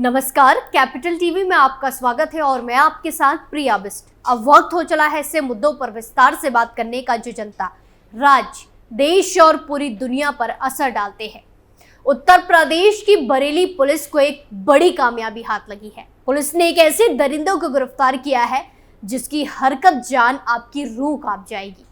नमस्कार, capital TV में आपका स्वागत है और मैं आपके साथ प्रिया बिस्ट। अब वक्त हो चला है ऐसे मुद्दों पर विस्तार से बात करने का जो जनता, राज्य, देश और पूरी दुनिया पर असर डालते हैं। उत्तर प्रदेश की बरेली पुलिस को एक बड़ी कामयाबी हाथ लगी है। पुलिस ने एक ऐसे दरिंदों को गिरफ्तार किया है जिसकी हरकत जान आपकी रूह कांप जाएगी।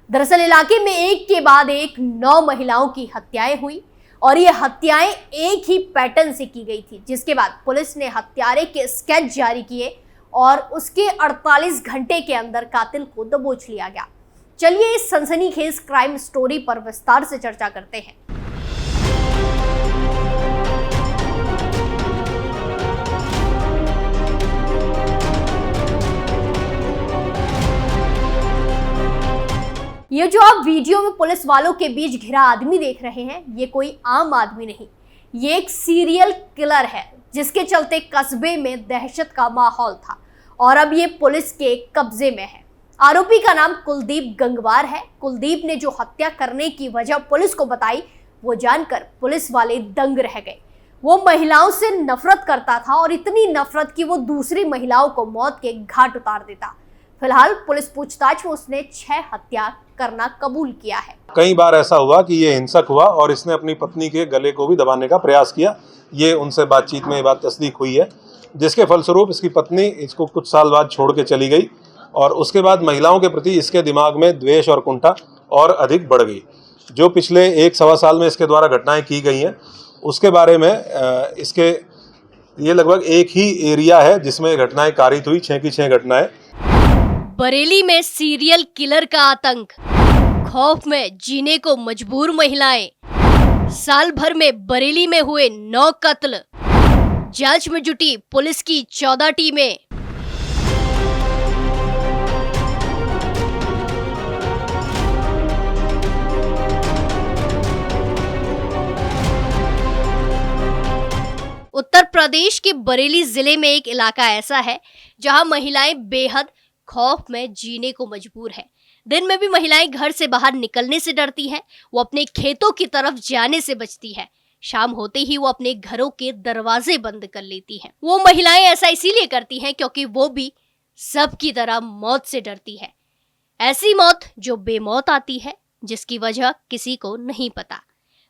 दरअसल इलाके में एक के बाद एक 9 महिलाओं की हत्याएं हुई और ये हत्याएं एक ही पैटर्न से की गई थी, जिसके बाद पुलिस ने हत्यारे के स्केच जारी किए और उसके 48 घंटे के अंदर कातिल को दबोच लिया गया। चलिए इस सनसनीखेज क्राइम स्टोरी पर विस्तार से चर्चा करते हैं। ये जो आप वीडियो में पुलिस वालों के बीच घिरा आदमी देख रहे हैं, ये कोई आम आदमी नहीं, ये एक सीरियल किलर है जिसके चलते कस्बे में दहशत का माहौल था और अब ये पुलिस के कब्जे में है। आरोपी का नाम कुलदीप गंगवार है। कुलदीप ने जो हत्या करने की वजह पुलिस को बताई, वो जानकर पुलिस वाले दंग रह गए। वो महिलाओं से नफरत करता था और इतनी नफरत कि वो दूसरी महिलाओं को मौत के घाट उतार देता। फिलहाल पुलिस पूछताछ में उसने 6 हत्या करना कबूल किया है। कई बार ऐसा हुआ कि ये हिंसक हुआ और इसने अपनी पत्नी के गले को भी दबाने का प्रयास किया। ये उनसे बातचीत में ये बात तस्दीक हुई है, जिसके फलस्वरूप इसकी पत्नी इसको कुछ साल बाद छोड़ के चली गई और उसके बाद महिलाओं के प्रति इसके दिमाग में द्वेष और कुंठा और अधिक बढ़ गई। जो पिछले 1-1.25 साल में इसके द्वारा घटनाएं की गई हैं, उसके बारे में इसके ये लगभग एक ही एरिया है जिसमें घटनाएं कारित हुई, 6 की 6 घटनाएं। बरेली में सीरियल किलर का आतंक, खौफ में जीने को मजबूर महिलाएं, साल भर में बरेली में हुए 9 कत्ल, जांच में जुटी पुलिस की 14 टीमें। उत्तर प्रदेश के बरेली जिले में एक इलाका ऐसा है जहां महिलाएं बेहद खौफ में जीने को मजबूर है। दिन में भी महिलाएं घर से बाहर निकलने से डरती हैं, वो अपने खेतों की तरफ जाने से बचती है। शाम होते ही वो अपने घरों के दरवाजे बंद कर लेती हैं। वो महिलाएं ऐसा इसीलिए करती हैं क्योंकि वो भी सबकी तरह मौत से डरती है। ऐसी मौत जो बेमौत आती है, जिसकी वजह किसी को नहीं पता।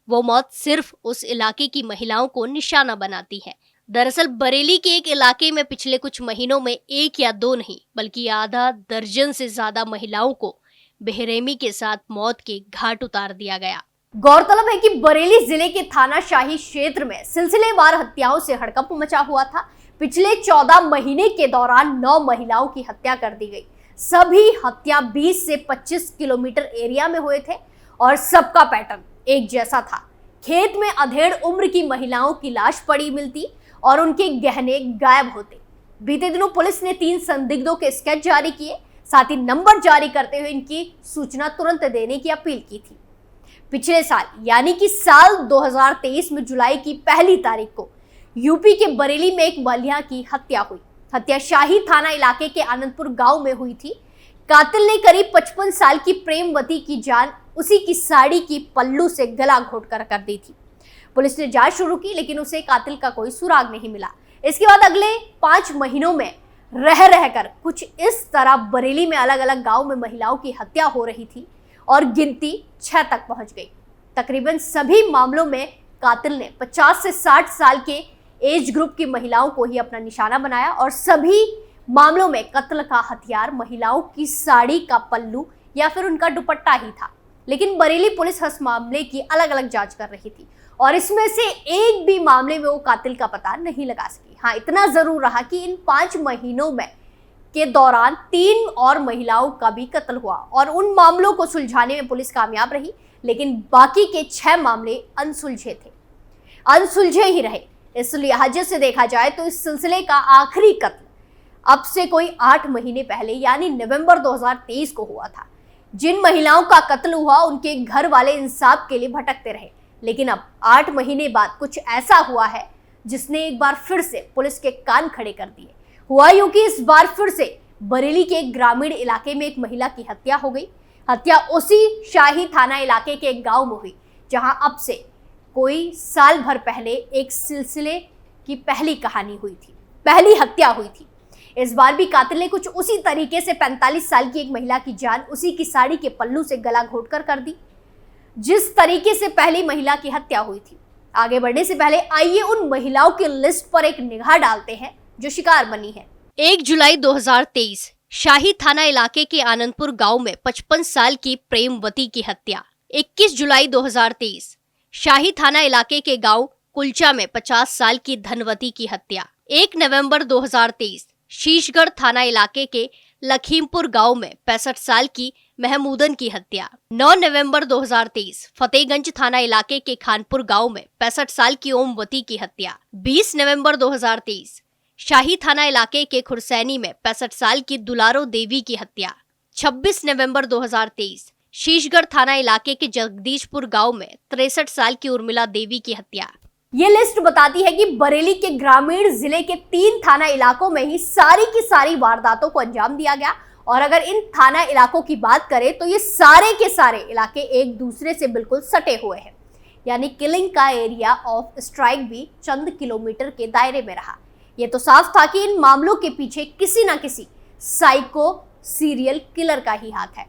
वो मौत सिर्फ उस इलाके की महिलाओं को निशाना बनाती है। दरअसल बरेली के एक इलाके में पिछले कुछ महीनों में 1 या 2 नहीं बल्कि आधा दर्जन से ज्यादा महिलाओं को बेरहमी के साथ मौत के घाट उतार दिया गया। गौरतलब है कि बरेली जिले के थाना शाही क्षेत्र में सिलसिलेवार हत्याओं से हड़कंप मचा हुआ था। पिछले 14 महीने के दौरान 9 महिलाओं की हत्या कर दी गई। सभी हत्या 20 से 25 किलोमीटर एरिया में हुए थे और सबका पैटर्न एक जैसा था। खेत में अधेड़ उम्र की महिलाओं की लाश पड़ी मिलती और उनके गहने गायब होते। बीते दिनों पुलिस ने 3 संदिग्धों के स्केच जारी किए, साथ ही नंबर जारी करते हुए इनकी सूचना तुरंत देने की अपील की थी। पिछले साल यानी कि साल 2023 में जुलाई की 1 तारीख को यूपी के बरेली में एक महिला की हत्या हुई। हत्या शाही थाना इलाके के आनंदपुर गांव में हुई थी। कातिल ने करीब 55 साल की प्रेमवती की जान उसी की साड़ी की पल्लू से गला घोटकर कर दी थी। पुलिस ने जांच शुरू की, लेकिन उसे कातिल का कोई सुराग नहीं मिला। इसके बाद अगले 5 महीनों में रहकर कुछ इस तरह बरेली में अलग अलग गांव में महिलाओं की हत्या हो रही थी और गिनती 6 तक पहुंच गई। तकरीबन सभी मामलों में कातिल ने 50 से 60 साल के एज ग्रुप की महिलाओं को ही अपना निशाना बनाया और सभी मामलों में कत्ल का हथियार महिलाओं की साड़ी का पल्लू या फिर उनका दुपट्टा ही था। लेकिन बरेली पुलिस इस मामले की अलग अलग जांच कर रही थी और इसमें से एक भी मामले में वो कातिल का पता नहीं लगा सकी। हाँ, इतना जरूर रहा कि इन 5 महीनों में के दौरान 3 और महिलाओं का भी कत्ल हुआ और उन मामलों को सुलझाने में पुलिस कामयाब रही, लेकिन बाकी के 6 मामले अनसुलझे ही रहे। इस लिहाजे से देखा जाए तो इस सिलसिले का आखिरी कत्ल अब से कोई 8 महीने पहले यानी नवंबर 2023 को हुआ था। जिन महिलाओं का कत्ल हुआ उनके घर वाले इंसाफ के लिए भटकते रहे, लेकिन अब 8 महीने बाद कुछ ऐसा हुआ है जिसने एक बार फिर से पुलिस के कान खड़े कर दिए। हुआ यूं कि इस बार फिर से बरेली के एक ग्रामीण इलाके में एक महिला की हत्या हो गई। हत्या उसी शाही थाना इलाके के एक गांव में हुई जहां अब से कोई साल भर पहले एक सिलसिले की पहली कहानी हुई थी, पहली हत्या हुई थी। इस बार भी कातिल ने कुछ उसी तरीके से 45 साल की एक महिला की जान उसी की साड़ी के पल्लू से गला घोटकर कर दी, जिस तरीके से पहली महिला की हत्या हुई थी। आगे बढ़ने से पहले आइए उन महिलाओं की लिस्ट पर एक निगाह डालते हैं जो शिकार बनी है। 1 जुलाई 2023 शाही थाना इलाके के आनंदपुर गांव में 55 साल की प्रेमवती की हत्या। 21 जुलाई 2023 शाही थाना इलाके के गांव कुलचा में 50 साल की धनवती की हत्या। 1 नवंबर 2023 शीशगढ़ थाना इलाके के लखीमपुर गांव में 65 साल की महमूदन की हत्या। 9 नवंबर 2023 फतेहगंज थाना इलाके के खानपुर गांव में 65 साल की ओमवती की हत्या। 20 नवंबर 2023 शाही थाना इलाके के खुरसैनी में 65 साल की दुलारो देवी की हत्या। 26 नवंबर 2023 शीशगढ़ थाना इलाके के जगदीशपुर गांव में 63 साल की उर्मिला देवी की हत्या। ये लिस्ट बताती है कि बरेली के ग्रामीण जिले के 3 थाना इलाकों में ही सारी की सारी वारदातों को अंजाम दिया गया। और अगर इन थाना इलाकों की बात करें तो ये सारे के सारे इलाके एक दूसरे से बिल्कुल सटे हुए हैं, यानी किलिंग का एरिया ऑफ स्ट्राइक भी चंद किलोमीटर के दायरे में रहा। ये तो साफ था कि इन मामलों के पीछे किसी ना किसी साइको सीरियल किलर का ही हाथ है,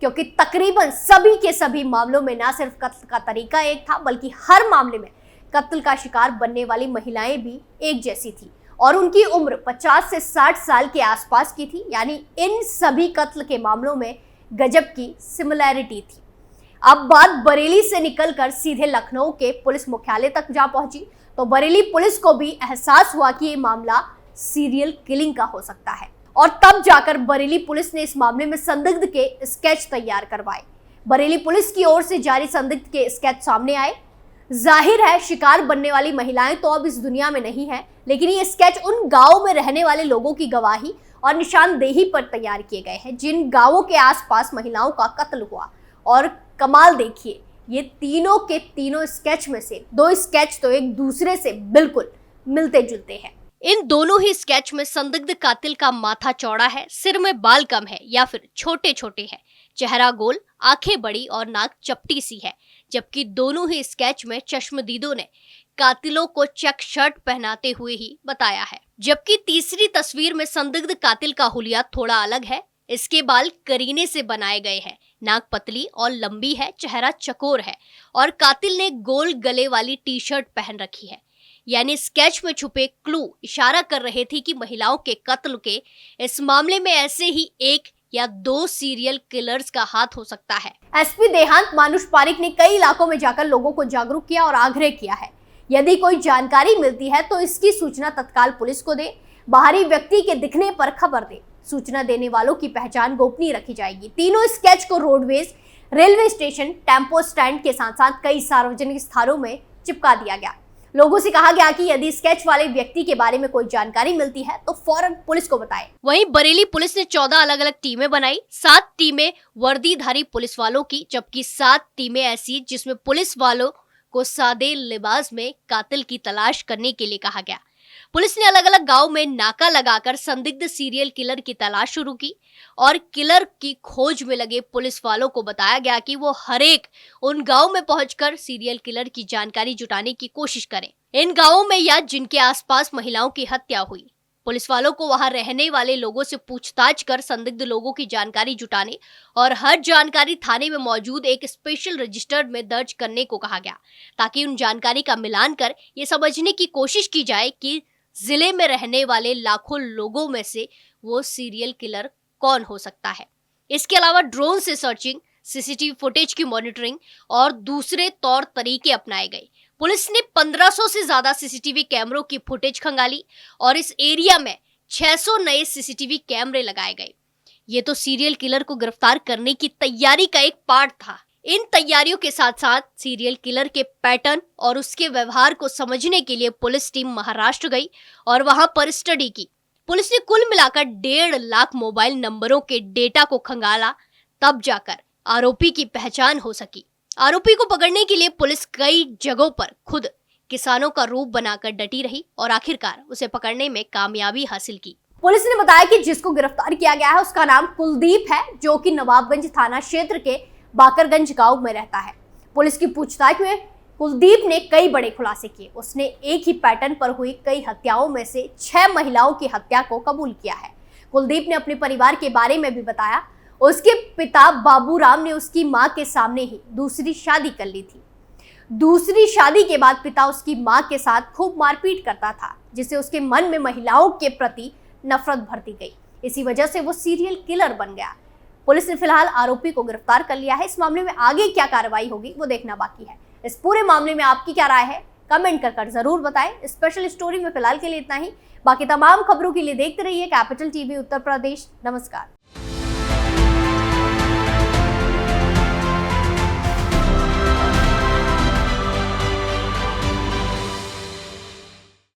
क्योंकि तकरीबन सभी के सभी मामलों में ना सिर्फ कत्ल का तरीका एक था, बल्कि हर मामले में कत्ल का शिकार बनने वाली महिलाएं भी एक जैसी थी और उनकी उम्र 50 से 60 साल के आसपास की थी। यानी इन सभी कत्ल के मामलों में गजब की सिमिलैरिटी थी। अब बात बरेली से निकलकर सीधे लखनऊ के पुलिस मुख्यालय तक जा पहुंची तो बरेली पुलिस को भी एहसास हुआ कि ये मामला सीरियल किलिंग का हो सकता है और तब जाकर बरेली पुलिस ने इस मामले में संदिग्ध के स्केच तैयार करवाए। बरेली पुलिस की ओर से जारी संदिग्ध के स्केच सामने आए। जाहिर है शिकार बनने वाली महिलाएं तो अब इस दुनिया में नहीं है, लेकिन ये स्केच उन गांवों में रहने वाले लोगों की गवाही और निशानदेही पर तैयार किए गए हैं जिन गांवों के आसपास महिलाओं का कत्ल हुआ। और कमाल देखिए, ये तीनों के तीनों स्केच में से 2 स्केच तो एक दूसरे से बिल्कुल मिलते जुलते हैं। इन दोनों ही स्केच में संदिग्ध कातिल का माथा चौड़ा है, सिर में बाल कम है या फिर छोटे छोटे हैं, चेहरा गोल, आंखें बड़ी और नाक चपटी सी है। जबकि दोनों ही स्केच में चश्मदीदों ने कातिलों को चेक शर्ट पहनाते हुए ही बताया है। जबकि तीसरी तस्वीर में संदिग्ध कातिल का हुलिया थोड़ा अलग है। इसके बाल करीने से बनाए गए हैं, नाक पतली और लंबी है, चेहरा चकोर है और कातिल ने गोल गले वाली टी शर्ट पहन रखी है। यानी स्केच में छुपे क्लू इशारा कर रहे थे कि महिलाओं के कत्ल के इस मामले में ऐसे ही 1 या 2 सीरियल किलर्स का हाथ हो सकता है। एसपी देहांत मानुष पारिक ने कई इलाकों में जाकर लोगों को जागरूक किया और आग्रह किया है, यदि कोई जानकारी मिलती है तो इसकी सूचना तत्काल पुलिस को दे, बाहरी व्यक्ति के दिखने पर खबर दे। सूचना देने वालों की पहचान गोपनीय रखी जाएगी। तीनों स्केच को roadways, railway station, tempo stand के साथ साथ कई सार्वजनिक स्थानों में चिपका दिया गया। लोगों से कहा गया कि यदि स्केच वाले व्यक्ति के बारे में कोई जानकारी मिलती है तो फौरन पुलिस को बताएं। वहीं बरेली पुलिस ने 14 अलग अलग टीमें बनाई। 7 टीमें वर्दीधारी पुलिस वालों की, जबकि 7 टीमें ऐसी जिसमें पुलिस वालों को सादे लिबास में कातिल की तलाश करने के लिए कहा गया। पुलिस ने अलग अलग गांव में नाका लगाकर संदिग्ध सीरियल किलर की तलाश शुरू की और किलर की खोज में लगे पुलिस वालों को बताया गया कि वो हर एक उन गांव में पहुंचकर सीरियल किलर की जानकारी जुटाने की कोशिश करें। इन गांवों में या जिनके आसपास महिलाओं की हत्या हुई, पुलिस वालों को वहां रहने वाले लोगों से पूछताछ कर संदिग्ध लोगों की जानकारी जुटाने और हर जानकारी थाने में मौजूद एक स्पेशल रजिस्टर में दर्ज करने को कहा गया, ताकि उन जानकारी का मिलान कर ये समझने की कोशिश की जाए कि जिले में रहने वाले लाखों लोगों में से वो सीरियल किलर कौन हो सकता है। इसके अलावा ड्रोन से सर्चिंग, सीसीटीवी फुटेज की मॉनिटरिंग और दूसरे तौर तरीके अपनाए गए। पुलिस ने 1500 से ज्यादा सीसीटीवी कैमरों की फुटेज खंगाली और इस एरिया में 600 नए सीसीटीवी कैमरे लगाए गए। ये तो सीरियल किलर को गिरफ्तार करने की तैयारी का एक पार्ट था। इन तैयारियों के साथ साथ सीरियल किलर के पैटर्न और उसके व्यवहार को समझने के लिए पुलिस टीम महाराष्ट्र गई और वहां पर स्टडी की। पुलिस ने कुल मिलाकर 1.5 लाख मोबाइल नंबरों के डेटा को खंगाला, तब जाकर आरोपी की पहचान हो सकी। आरोपी को पकड़ने के लिए पुलिस कई जगहों पर खुद किसानों का रूप बनाकर डटी रही और आखिरकार उसे पकड़ने में कामयाबी हासिल की। पुलिस ने बताया कि जिसको गिरफ्तार किया गया है उसका नाम कुलदीप है, जो कि नवाबगंज थाना क्षेत्र के बाकरगंज गांव में रहता है। पुलिस की पूछताछ में कुलदीप ने कई बड़े खुलासे किए। उसने एक ही पैटर्न पर हुई कई हत्याओं में से 6 महिलाओं की हत्या को कबूल किया है। कुलदीप ने अपने परिवार के बारे में भी बताया। उसके पिता बाबूराम ने उसकी मां के सामने ही दूसरी शादी कर ली थी। दूसरी शादी के बाद पिता उसकी मां के साथ खूब मारपीट करता था, जिससे उसके मन में महिलाओं के प्रति नफरत भरती गई। इसी वजह से वो सीरियल किलर बन गया। पुलिस ने फिलहाल आरोपी को गिरफ्तार कर लिया है। इस मामले में आगे क्या कार्रवाई होगी वो देखना बाकी है। इस पूरे मामले में आपकी क्या राय है, कमेंट कर जरूर बताएं। स्पेशल स्टोरी में फिलहाल के लिए इतना ही। बाकी तमाम खबरों के लिए देखते रहिए कैपिटल टीवी उत्तर प्रदेश। नमस्कार।